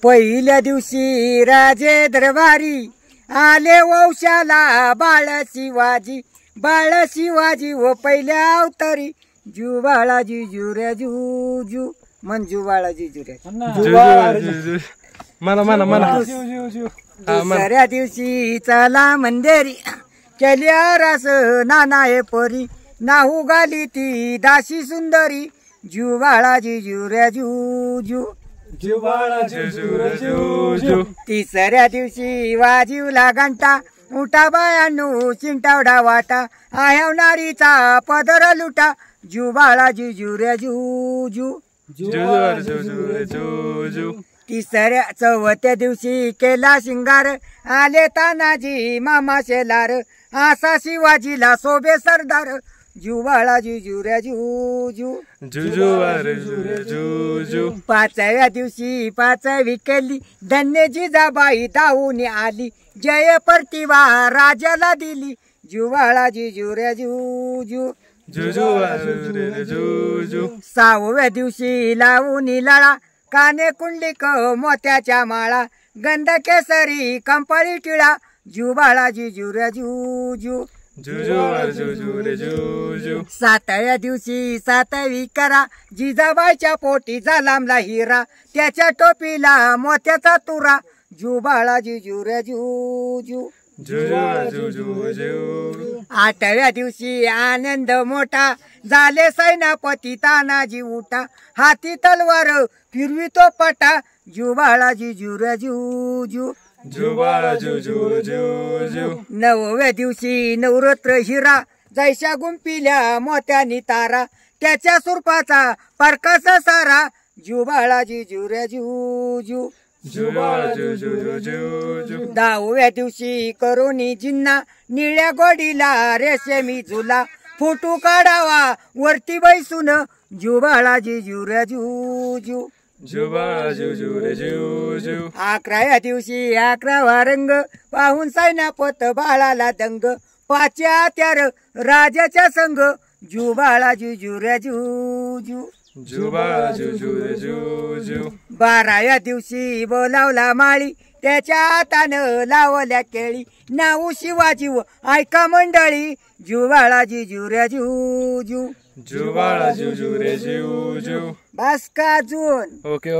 पहिल्या दिवशी राजे दरबारी आले वंशाला बाळ शिवाजी व पहिल्या अवतारी जू बाळाजी जुऱ्या जू मंजू बाळाजी जुऱ्या दुसऱ्या दिवशी चला मंदिरी केल्या रस नाना हे परी नाहू गाली ती दाशी सुंदरी जू बाळाजी जुऱ्या जू तिसऱ्या दिवशी वाजीवला घंटा उठा बायांनो चिंटावडा वाटा आह्यावणारीचा पदर लुटा जू बाळाजी जुऱ्या जू तिसऱ्या चौथ्या दिवशी केला शिंगार आले तानाजी मामा शेलार आसा शिवाजीला सोबे सरदार जू बाळाजी जुऱ्या जू पाचव्या दिवशी पाचवी केली धन्य जिजाबाई धावून आली जय प्रतिभा राजाला दिली जू बाळाजी जुऱ्या जू सहाव्या दिवशी लावून लळा काने कुंडलिक मोत्याच्या माळा गंध केसरी कंपळी टिळा जू बाळाजी जुऱ्या जू सातव्या दिवशी सातवी करा जिजाबाईच्या पोटी झालामला हिरा त्याच्या टोपीला मोत्याचा तुरा जू बाळाजी जुऱ्या जू आठव्या दिवशी आनंद मोठा झाले सैनापती तानाजी उठा हाती तलवार फिरवी तो पटा जू बाळाजी जुऱ्या जू नवव्या दिवशी नवरात्र हिरा जैशा गुंपिल्या मोत्यानी तारा त्याच्या सुरपाचा परकास सारा जू बाळाजी जुऱ्या जू दहाव्या दिवशी करोनी जिन्ना निळ्या गोडीला रेशमी झुला फोटो काढावा वरती बैसून जू बाळाजी जुऱ्या जू 11व्या दिवशी 11वा रंग पाहून सैनापत बाळाला दंग पाच्या त्यार राजाच्या संग जू बाळाजी जुऱ्या जू 12व्या दिवशी बोलावला माळी त्याच्या हातानं लावल्या केळी नाऊ शिवाजी व ऐका मंडळी जू बाळाजी जुऱ्या जू बस का अजून ओके